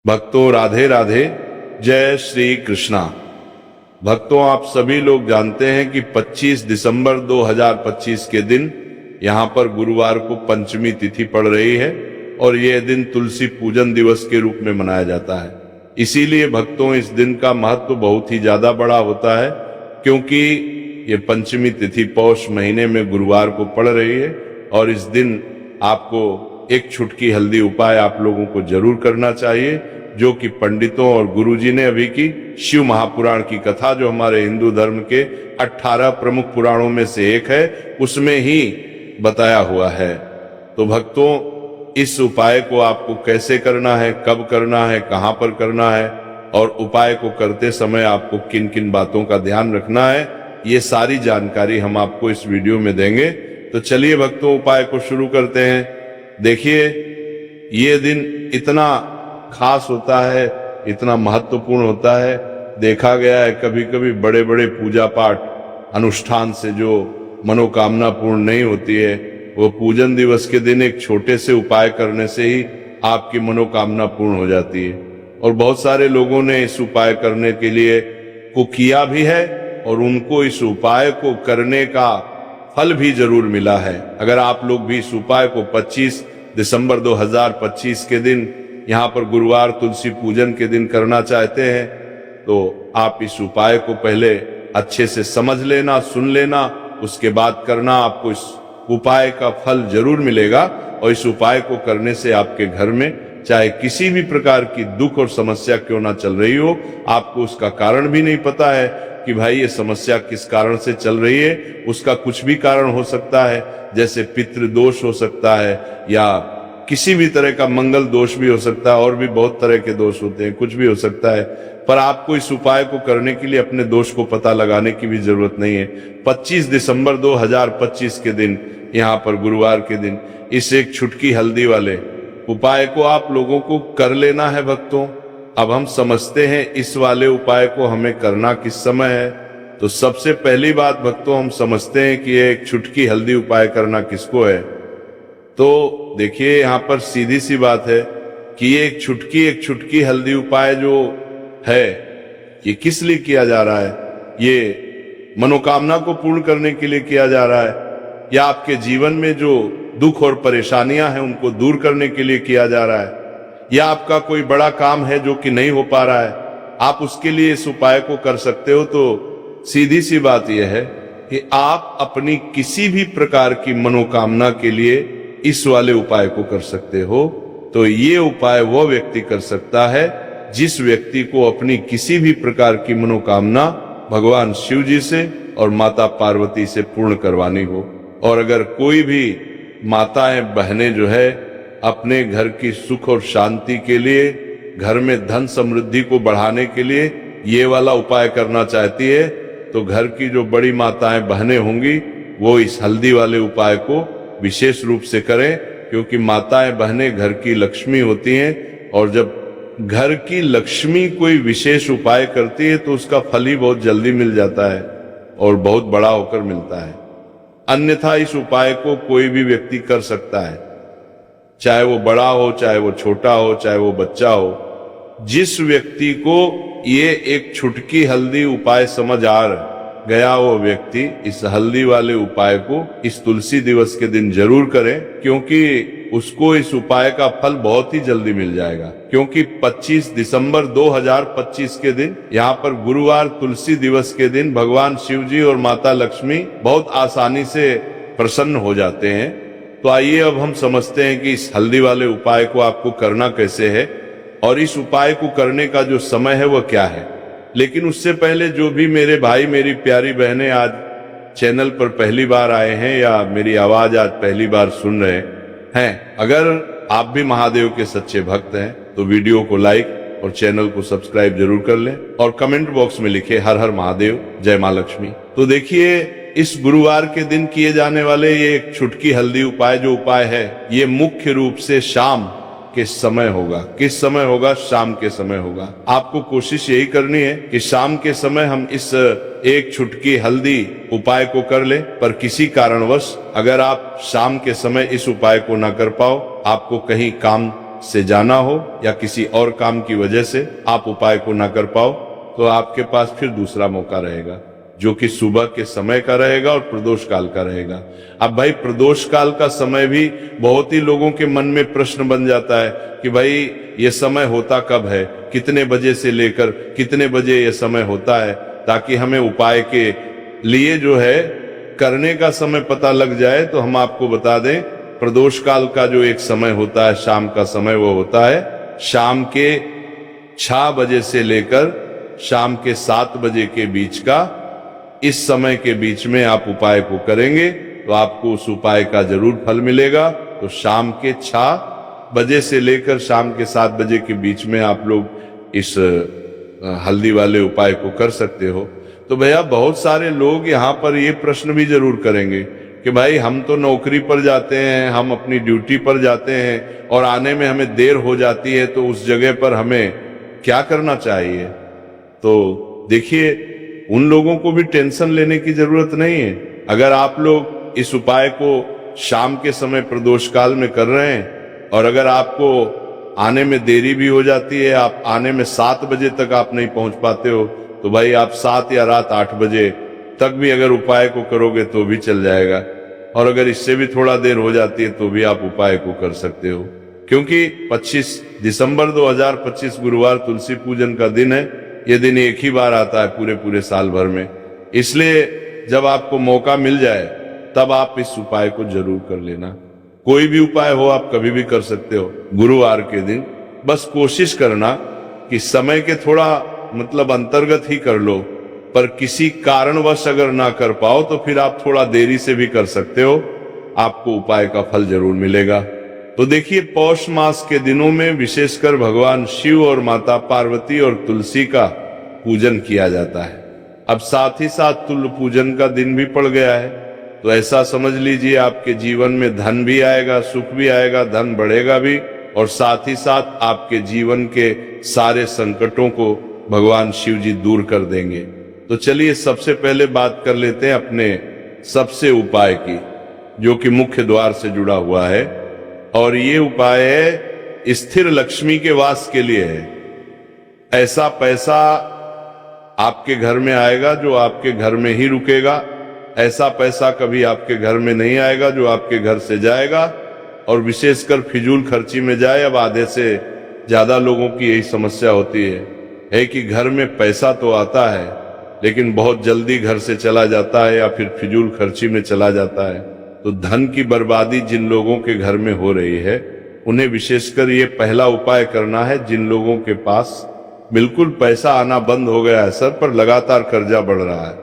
भक्तों राधे राधे, जय श्री कृष्णा। भक्तों, आप सभी लोग जानते हैं कि 25 दिसंबर 2025 के दिन यहाँ पर गुरुवार को पंचमी तिथि पड़ रही है और यह दिन तुलसी पूजन दिवस के रूप में मनाया जाता है। इसीलिए भक्तों इस दिन का महत्व बहुत ही ज्यादा बड़ा होता है, क्योंकि ये पंचमी तिथि पौष महीने में गुरुवार को पड़ रही है और इस दिन आपको एक छुटकी हल्दी उपाय आप लोगों को जरूर करना चाहिए, जो कि पंडितों और गुरुजी ने अभी की शिव महापुराण की कथा, जो हमारे हिंदू धर्म के 18 प्रमुख पुराणों में से एक है, उसमें ही बताया हुआ है। तो भक्तों, इस उपाय को आपको कैसे करना है, कब करना है, कहां पर करना है और उपाय को करते समय आपको किन किन बातों का ध्यान रखना है, ये सारी जानकारी हम आपको इस वीडियो में देंगे। तो चलिए भक्तों, उपाय को शुरू करते हैं। देखिए, ये दिन इतना खास होता है, इतना महत्वपूर्ण होता है। देखा गया है कभी कभी बड़े बड़े पूजा पाठ अनुष्ठान से जो मनोकामना पूर्ण नहीं होती है, वो पूजन दिवस के दिन एक छोटे से उपाय करने से ही आपकी मनोकामना पूर्ण हो जाती है। और बहुत सारे लोगों ने इस उपाय करने के लिए को किया भी है और उनको इस उपाय को करने का फल भी जरूर मिला है। अगर आप लोग भी इस उपाय को 25 दिसंबर 2025 के दिन यहाँ पर गुरुवार तुलसी पूजन के दिन करना चाहते हैं, तो आप इस उपाय को पहले अच्छे से समझ लेना, सुन लेना, उसके बाद करना। आपको इस उपाय का फल जरूर मिलेगा और इस उपाय को करने से आपके घर में चाहे किसी भी प्रकार की दुख और समस्या क्यों ना चल रही हो, आपको उसका कारण भी नहीं पता है कि भाई ये समस्या किस कारण से चल रही है, उसका कुछ भी कारण हो सकता है, जैसे पितृदोष हो सकता है या किसी भी तरह का मंगल दोष भी हो सकता है, और भी बहुत तरह के दोष होते हैं, कुछ भी हो सकता है। पर आपको इस उपाय को करने के लिए अपने दोष को पता लगाने की भी जरूरत नहीं है। 25 दिसंबर 2025 के दिन, यहाँ पर गुरुवार के दिन, इस एक छुटकी हल्दी वाले उपाय को आप लोगों को कर लेना है। भक्तों, अब हम समझते हैं इस वाले उपाय को हमें करना किस समय है। तो सबसे पहली बात भक्तों, हम समझते हैं कि एक छुटकी हल्दी उपाय करना किसको है। तो देखिए, यहाँ पर सीधी सी बात है कि ये एक छुटकी हल्दी उपाय जो है, ये किस लिए किया जा रहा है। ये मनोकामना को पूर्ण करने के लिए किया जा रहा है, या आपके जीवन में जो दुख और परेशानियां हैं उनको दूर करने के लिए किया जा रहा है, या आपका कोई बड़ा काम है जो कि नहीं हो पा रहा है, आप उसके लिए इस उपाय को कर सकते हो। तो सीधी सी बात यह है कि आप अपनी किसी भी प्रकार की मनोकामना के लिए इस वाले उपाय को कर सकते हो। तो ये उपाय वो व्यक्ति कर सकता है जिस व्यक्ति को अपनी किसी भी प्रकार की मनोकामना भगवान शिव जी से और माता पार्वती से पूर्ण करवानी हो। और अगर कोई भी माताएं बहनें जो है अपने घर की सुख और शांति के लिए, घर में धन समृद्धि को बढ़ाने के लिए ये वाला उपाय करना चाहती है, तो घर की जो बड़ी माताएं बहनें होंगी वो इस हल्दी वाले उपाय को विशेष रूप से करें, क्योंकि माताएं बहनें घर की लक्ष्मी होती हैं और जब घर की लक्ष्मी कोई विशेष उपाय करती है तो उसका फल ही बहुत जल्दी मिल जाता है और बहुत बड़ा होकर मिलता है। अन्यथा इस उपाय को कोई भी व्यक्ति कर सकता है, चाहे वो बड़ा हो, चाहे वो छोटा हो, चाहे वो बच्चा हो। जिस व्यक्ति को ये एक छुटकी हल्दी उपाय समझ आ गया, वो व्यक्ति इस हल्दी वाले उपाय को इस तुलसी दिवस के दिन जरूर करें, क्योंकि उसको इस उपाय का फल बहुत ही जल्दी मिल जाएगा। क्योंकि 25 दिसंबर 2025 के दिन, यहाँ पर गुरुवार तुलसी दिवस के दिन, भगवान शिव जी और माता लक्ष्मी बहुत आसानी से प्रसन्न हो जाते हैं। तो आइए अब हम समझते हैं कि इस हल्दी वाले उपाय को आपको करना कैसे है और इस उपाय को करने का जो समय है वह क्या है। लेकिन उससे पहले जो भी मेरे भाई, मेरी प्यारी बहनें आज चैनल पर पहली बार आए हैं या मेरी आवाज आज पहली बार सुन रहे हैं, अगर आप भी महादेव के सच्चे भक्त हैं तो वीडियो को लाइक और चैनल को सब्सक्राइब जरूर कर लें और कमेंट बॉक्स में लिखे हर हर महादेव, जय मां लक्ष्मी। तो देखिए, इस गुरुवार के दिन किए जाने वाले ये एक छुटकी हल्दी उपाय जो उपाय है, ये मुख्य रूप से शाम के समय होगा। किस समय होगा? शाम के समय होगा। आपको कोशिश यही करनी है कि शाम के समय हम इस एक छुटकी हल्दी उपाय को कर ले। पर किसी कारणवश अगर आप शाम के समय इस उपाय को ना कर पाओ, आपको कहीं काम से जाना हो या किसी और काम की वजह से आप उपाय को ना कर पाओ, तो आपके पास फिर दूसरा मौका रहेगा, जो कि सुबह के समय का रहेगा और प्रदोष काल का रहेगा। अब भाई प्रदोष काल का समय भी बहुत ही लोगों के मन में प्रश्न बन जाता है कि भाई ये समय होता कब है, कितने बजे से लेकर कितने बजे ये समय होता है, ताकि हमें उपाय के लिए जो है करने का समय पता लग जाए। तो हम आपको बता दें, प्रदोष काल का जो एक समय होता है, शाम का समय, वो होता है शाम के 6 बजे से लेकर शाम के 7 बजे के बीच का। इस समय के बीच में आप उपाय को करेंगे तो आपको उस उपाय का जरूर फल मिलेगा। तो शाम के 6 बजे से लेकर शाम के 7 बजे के बीच में आप लोग इस हल्दी वाले उपाय को कर सकते हो। तो भैया बहुत सारे लोग यहाँ पर ये प्रश्न भी जरूर करेंगे कि भाई हम तो नौकरी पर जाते हैं, हम अपनी ड्यूटी पर जाते हैं और आने में हमें देर हो जाती है, तो उस जगह पर हमें क्या करना चाहिए। तो देखिए, उन लोगों को भी टेंशन लेने की जरूरत नहीं है। अगर आप लोग इस उपाय को शाम के समय प्रदोष काल में कर रहे हैं और अगर आपको आने में देरी भी हो जाती है, आप आने में 7 बजे तक आप नहीं पहुंच पाते हो, तो भाई आप 7 या रात 8 बजे तक भी अगर उपाय को करोगे तो भी चल जाएगा। और अगर इससे भी थोड़ा देर हो जाती है तो भी आप उपाय को कर सकते हो, क्योंकि 25 दिसंबर 2025 गुरुवार तुलसी पूजन का दिन है। ये दिन एक ही बार आता है पूरे साल भर में, इसलिए जब आपको मौका मिल जाए तब आप इस उपाय को जरूर कर लेना। कोई भी उपाय हो आप कभी भी कर सकते हो गुरुवार के दिन। बस कोशिश करना कि समय के थोड़ा मतलब अंतर्गत ही कर लो, पर किसी कारणवश अगर ना कर पाओ तो फिर आप थोड़ा देरी से भी कर सकते हो, आपको उपाय का फल जरूर मिलेगा। तो देखिए, पौष मास के दिनों में विशेषकर भगवान शिव और माता पार्वती और तुलसी का पूजन किया जाता है। अब साथ ही साथ तुल्य पूजन का दिन भी पड़ गया है, तो ऐसा समझ लीजिए आपके जीवन में धन भी आएगा, सुख भी आएगा, धन बढ़ेगा भी, और साथ ही साथ आपके जीवन के सारे संकटों को भगवान शिव जी दूर कर देंगे। तो चलिए सबसे पहले बात कर लेते हैं अपने सबसे उपाय की, जो कि मुख्य द्वार से जुड़ा हुआ है, और ये उपाय है स्थिर लक्ष्मी के वास के लिए है। ऐसा पैसा आपके घर में आएगा जो आपके घर में ही रुकेगा। ऐसा पैसा कभी आपके घर में नहीं आएगा जो आपके घर से जाएगा, और विशेषकर फिजूल खर्ची में जाए। अब आधे से ज्यादा लोगों की यही समस्या होती है कि घर में पैसा तो आता है लेकिन बहुत जल्दी घर से चला जाता है या फिर फिजूल खर्ची में चला जाता है। तो धन की बर्बादी जिन लोगों के घर में हो रही है, उन्हें विशेषकर ये पहला उपाय करना है। जिन लोगों के पास बिल्कुल पैसा आना बंद हो गया है, सर पर लगातार कर्जा बढ़ रहा है,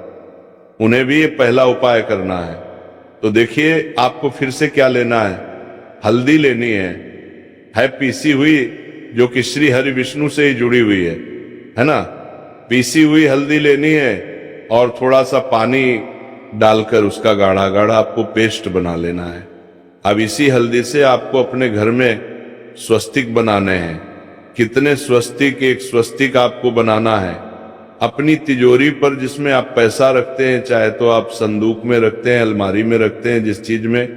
उन्हें भी ये पहला उपाय करना है। तो देखिए, आपको फिर से क्या लेना है, हल्दी लेनी है पीसी हुई, जो कि श्री हरि विष्णु से ही जुड़ी हुई है ना। पीसी हुई हल्दी लेनी है और थोड़ा सा पानी डालकर उसका गाढ़ा गाढ़ा आपको पेस्ट बना लेना है। अब इसी हल्दी से आपको अपने घर में स्वस्तिक बनाने हैं। कितने स्वस्तिक? एक स्वस्तिक आपको बनाना है अपनी तिजोरी पर, जिसमें आप पैसा रखते हैं, चाहे तो आप संदूक में रखते हैं, अलमारी में रखते हैं, जिस चीज में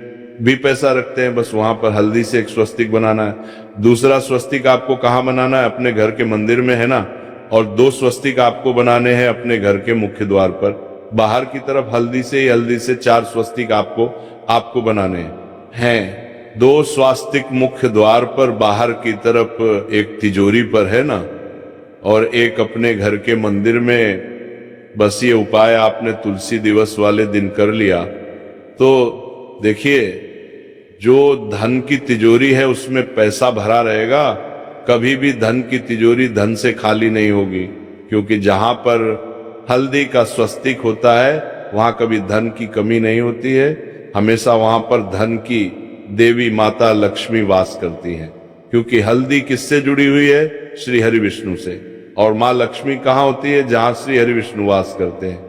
भी पैसा रखते हैं, बस वहां पर हल्दी से एक स्वस्तिक बनाना है। दूसरा स्वस्तिक आपको कहाँ बनाना है? अपने घर के मंदिर में, है ना। और 2 स्वस्तिक आपको बनाने हैं अपने घर के मुख्य द्वार पर, बाहर की तरफ हल्दी से 4 स्वस्तिक आपको बनाने हैं। 2 स्वास्तिक मुख्य द्वार पर, बाहर की तरफ एक तिजोरी पर, है ना, और एक अपने घर के मंदिर में। बस ये उपाय आपने तुलसी दिवस वाले दिन कर लिया तो देखिए, जो धन की तिजोरी है उसमें पैसा भरा रहेगा। कभी भी धन की तिजोरी धन से खाली नहीं होगी, क्योंकि जहां पर हल्दी का स्वस्तिक होता है वहां कभी धन की कमी नहीं होती है। हमेशा वहां पर धन की देवी माता लक्ष्मी वास करती हैं, क्योंकि हल्दी किससे जुड़ी हुई है? श्री हरि विष्णु से। और माँ लक्ष्मी कहाँ होती है? जहां श्री हरि विष्णु वास करते हैं।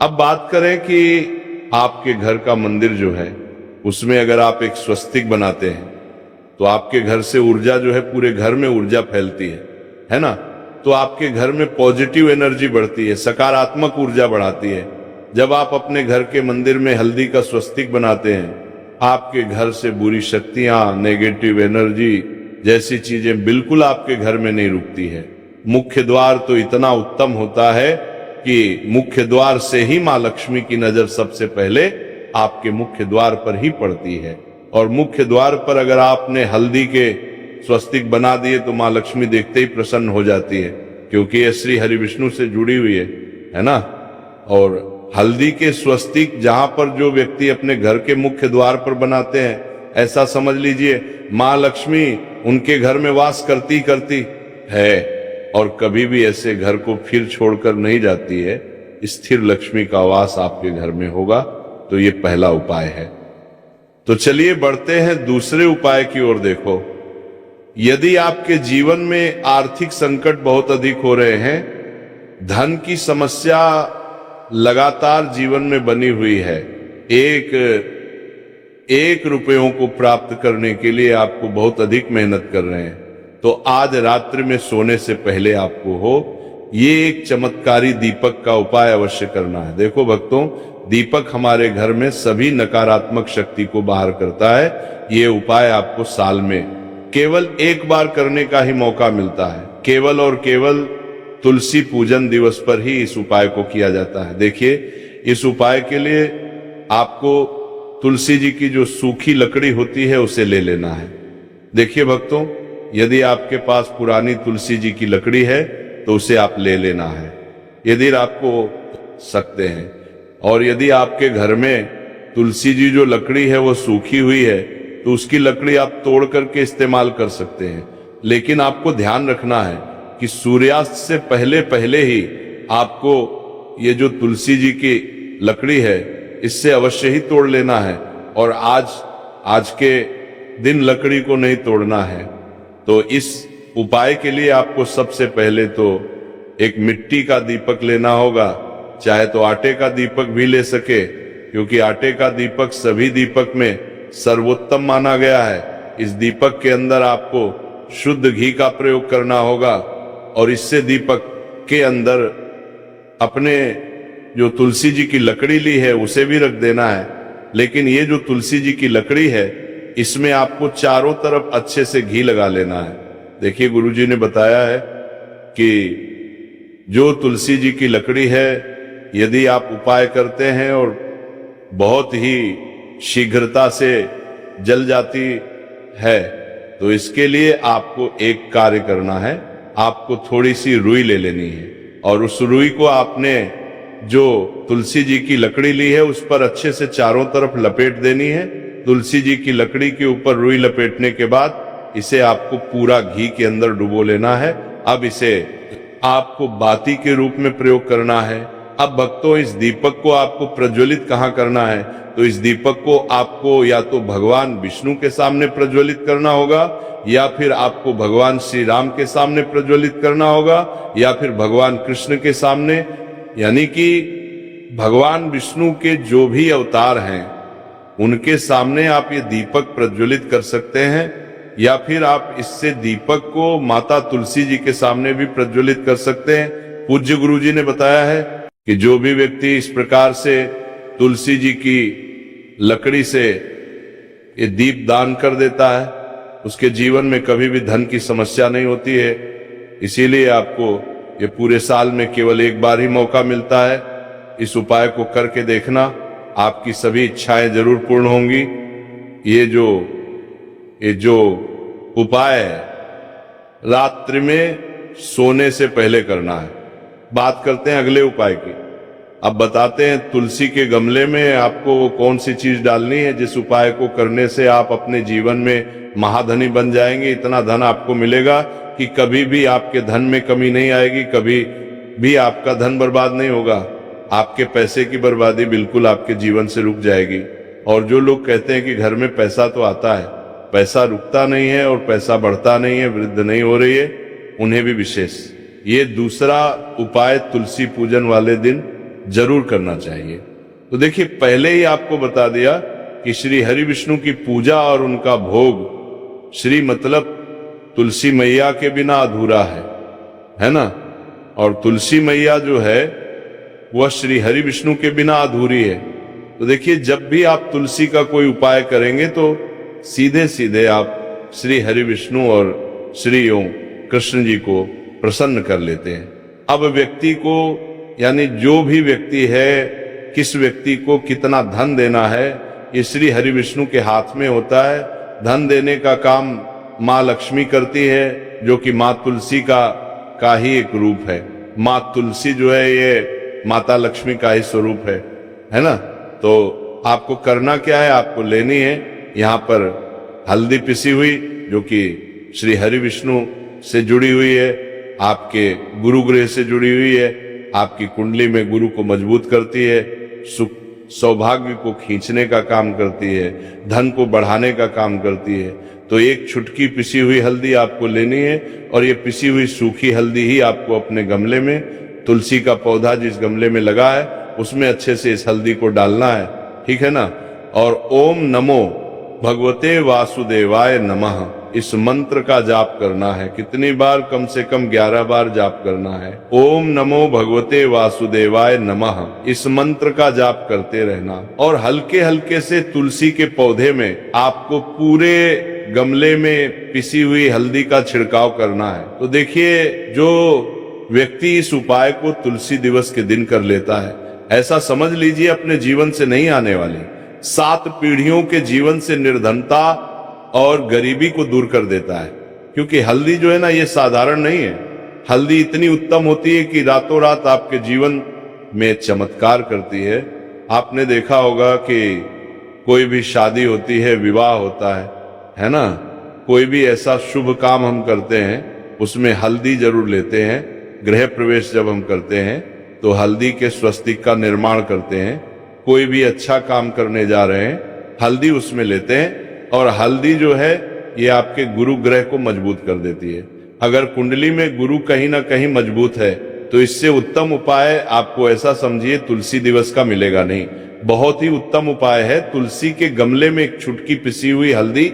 अब बात करें कि आपके घर का मंदिर जो है, उसमें अगर आप एक स्वस्तिक बनाते हैं तो आपके घर से ऊर्जा जो है, पूरे घर में ऊर्जा फैलती है ना। तो आपके घर में पॉजिटिव एनर्जी बढ़ती है, सकारात्मक ऊर्जा बढ़ाती है। जब आप अपने घर के मंदिर में हल्दी का स्वस्तिक बनाते हैं, आपके घर से बुरी शक्तियां, नेगेटिव एनर्जी जैसी चीजें बिल्कुल आपके घर में नहीं रुकती है। मुख्य द्वार तो इतना उत्तम होता है कि मुख्य द्वार से ही मां लक्ष्मी की नजर सबसे पहले आपके मुख्य द्वार पर ही पड़ती है। और मुख्य द्वार पर अगर आपने हल्दी के स्वस्तिक बना दिए तो मां लक्ष्मी देखते ही प्रसन्न हो जाती है, क्योंकि यह श्री हरि विष्णु से जुड़ी हुई है ना। और हल्दी के स्वस्तिक जहां पर जो व्यक्ति अपने घर के मुख्य द्वार पर बनाते हैं, ऐसा समझ लीजिए मां लक्ष्मी उनके घर में वास करती करती है और कभी भी ऐसे घर को फिर छोड़कर नहीं जाती है। स्थिर लक्ष्मी का वास आपके घर में होगा। तो ये पहला उपाय है। तो चलिए बढ़ते हैं दूसरे उपाय की ओर। देखो, यदि आपके जीवन में आर्थिक संकट बहुत अधिक हो रहे हैं, धन की समस्या लगातार जीवन में बनी हुई है, एक रुपयों को प्राप्त करने के लिए आपको बहुत अधिक मेहनत कर रहे हैं, तो आज रात्रि में सोने से पहले आपको ये एक चमत्कारी दीपक का उपाय अवश्य करना है। देखो भक्तों, दीपक हमारे घर में सभी नकारात्मक शक्ति को बाहर करता है। ये उपाय आपको साल में केवल एक बार करने का ही मौका मिलता है। केवल और केवल तुलसी पूजन दिवस पर ही इस उपाय को किया जाता है। देखिए, इस उपाय के लिए आपको तुलसी जी की जो सूखी लकड़ी होती है उसे ले लेना है। देखिए भक्तों, यदि आपके पास पुरानी तुलसी जी की लकड़ी है तो उसे आप ले लेना है, यदि आपको सकते हैं। और यदि आपके घर में तुलसी जी जो लकड़ी है वो सूखी हुई है तो उसकी लकड़ी आप तोड़ करके इस्तेमाल कर सकते हैं। लेकिन आपको ध्यान रखना है कि सूर्यास्त से पहले पहले ही आपको ये जो तुलसी जी की लकड़ी है इससे अवश्य ही तोड़ लेना है। और आज के दिन लकड़ी को नहीं तोड़ना है। तो इस उपाय के लिए आपको सबसे पहले तो एक मिट्टी का दीपक लेना होगा, चाहे तो आटे का दीपक भी ले सके, क्योंकि आटे का दीपक सभी दीपक में सर्वोत्तम माना गया है। इस दीपक के अंदर आपको शुद्ध घी का प्रयोग करना होगा और इससे दीपक के अंदर अपने जो तुलसी जी की लकड़ी ली है उसे भी रख देना है। लेकिन ये जो तुलसी जी की लकड़ी है इसमें आपको चारों तरफ अच्छे से घी लगा लेना है। देखिए, गुरुजी ने बताया है कि जो तुलसी जी की लकड़ी है, यदि आप उपाय करते हैं और बहुत ही शीघ्रता से जल जाती है, तो इसके लिए आपको एक कार्य करना है। आपको थोड़ी सी रुई ले लेनी है और उस रुई को आपने जो तुलसी जी की लकड़ी ली है उस पर अच्छे से चारों तरफ लपेट देनी है। तुलसी जी की लकड़ी के ऊपर रुई लपेटने के बाद इसे आपको पूरा घी के अंदर डुबो लेना है। अब इसे आपको बाती के रूप में प्रयोग करना है। अब भक्तों, इस दीपक को आपको प्रज्वलित कहाँ करना है? तो इस दीपक को आपको या तो भगवान विष्णु के सामने प्रज्वलित करना होगा, या फिर आपको भगवान श्री राम के सामने प्रज्वलित करना होगा, या फिर भगवान कृष्ण के सामने, यानी कि भगवान विष्णु के जो भी अवतार हैं उनके सामने आप ये दीपक प्रज्वलित कर सकते हैं। या फिर आप इससे दीपक को माता तुलसी जी के सामने भी प्रज्वलित कर सकते हैं। पूज्य गुरु जी ने बताया है कि जो भी व्यक्ति इस प्रकार से तुलसी जी की लकड़ी से ये दीप दान कर देता है उसके जीवन में कभी भी धन की समस्या नहीं होती है। इसीलिए आपको ये पूरे साल में केवल एक बार ही मौका मिलता है। इस उपाय को करके देखना, आपकी सभी इच्छाएं जरूर पूर्ण होंगी। ये जो उपाय है रात्रि में सोने से पहले करना है। बात करते हैं अगले उपाय की। अब बताते हैं तुलसी के गमले में आपको वो कौन सी चीज डालनी है जिस उपाय को करने से आप अपने जीवन में महाधनी बन जाएंगे। इतना धन आपको मिलेगा कि कभी भी आपके धन में कमी नहीं आएगी, कभी भी आपका धन बर्बाद नहीं होगा। आपके पैसे की बर्बादी बिल्कुल आपके जीवन से रुक जाएगी। और जो लोग कहते हैं कि घर में पैसा तो आता है, पैसा रुकता नहीं है और पैसा बढ़ता नहीं है, वृद्धि नहीं हो रही है, उन्हें भी विशेष ये दूसरा उपाय तुलसी पूजन वाले दिन जरूर करना चाहिए। तो देखिए, पहले ही आपको बता दिया कि श्री हरि विष्णु की पूजा और उनका भोग, श्री मतलब तुलसी मैया के बिना अधूरा है ना। और तुलसी मैया जो है वह श्री हरि विष्णु के बिना अधूरी है। तो देखिए, जब भी आप तुलसी का कोई उपाय करेंगे तो सीधे सीधे आप श्री हरि विष्णु और श्री ओम कृष्ण जी को प्रसन्न कर लेते हैं। अब व्यक्ति को, यानी जो भी व्यक्ति है, किस व्यक्ति को कितना धन देना है, ये श्री हरि विष्णु के हाथ में होता है। धन देने का काम माँ लक्ष्मी करती है, जो कि माँ तुलसी का ही एक रूप है। माँ तुलसी जो है ये माता लक्ष्मी का ही स्वरूप है ना। तो आपको करना क्या है, आपको लेनी है यहाँ पर हल्दी पिसी हुई, जो कि श्री हरि विष्णु से जुड़ी हुई है, आपके गुरु ग्रह से जुड़ी हुई है, आपकी कुंडली में गुरु को मजबूत करती है, सुख सौभाग्य को खींचने का काम करती है, धन को बढ़ाने का काम करती है। तो एक छुटकी पिसी हुई हल्दी आपको लेनी है, और ये पिसी हुई सूखी हल्दी ही आपको अपने गमले में, तुलसी का पौधा जिस गमले में लगा है उसमें अच्छे से इस हल्दी को डालना है, ठीक है ना। और ओम नमो भगवते वासुदेवाय नमः, इस मंत्र का जाप करना है। कितनी बार? कम से कम 11 बार जाप करना है। ओम नमो भगवते वासुदेवाय नमः, इस मंत्र का जाप करते रहना। और हल्के हल्के से तुलसी के पौधे में आपको पूरे गमले में पिसी हुई हल्दी का छिड़काव करना है। तो देखिए, जो व्यक्ति इस उपाय को तुलसी दिवस के दिन कर लेता है, ऐसा समझ लीजिए अपने जीवन से नहीं आने वाली 7 पीढ़ियों के जीवन से निर्धनता और गरीबी को दूर कर देता है। क्योंकि हल्दी जो है ना, ये साधारण नहीं है। हल्दी इतनी उत्तम होती है कि रातों रात आपके जीवन में चमत्कार करती है। आपने देखा होगा कि कोई भी शादी होती है, विवाह होता है ना, कोई भी ऐसा शुभ काम हम करते हैं उसमें हल्दी जरूर लेते हैं। गृह प्रवेश जब हम करते हैं तो हल्दी के स्वस्तिक का निर्माण करते हैं। कोई भी अच्छा काम करने जा रहे हैं, हल्दी उसमें लेते हैं। और हल्दी जो है ये आपके गुरु ग्रह को मजबूत कर देती है। अगर कुंडली में गुरु कहीं ना कहीं मजबूत है तो इससे उत्तम उपाय आपको ऐसा समझिए तुलसी दिवस का मिलेगा नहीं। बहुत ही उत्तम उपाय है, तुलसी के गमले में एक छुटकी पिसी हुई हल्दी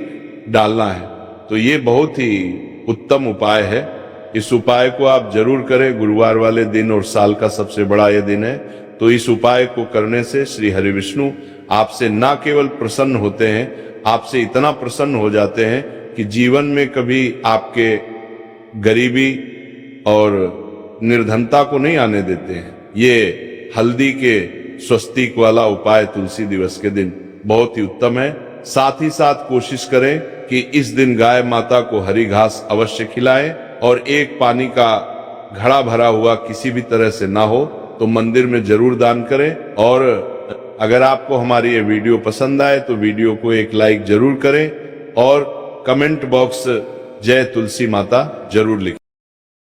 डालना है। तो ये बहुत ही उत्तम उपाय है। इस उपाय को आप जरूर करें। गुरुवार वाले दिन और साल का सबसे बड़ा ये दिन है। तो इस उपाय को करने से श्री हरि विष्णु आपसे ना केवल प्रसन्न होते हैं, आपसे इतना प्रसन्न हो जाते हैं कि जीवन में कभी आपके गरीबी और निर्धनता को नहीं आने देते हैं। ये हल्दी के स्वस्तिक वाला उपाय तुलसी दिवस के दिन बहुत ही उत्तम है। साथ ही साथ कोशिश करें कि इस दिन गाय माता को हरी घास अवश्य खिलाएं, और एक पानी का घड़ा भरा हुआ किसी भी तरह से ना हो तो मंदिर में जरूर दान करें। और अगर आपको हमारी ये वीडियो पसंद आए तो वीडियो को एक लाइक जरूर करें, और कमेंट बॉक्स जय तुलसी माता जरूर लिखें।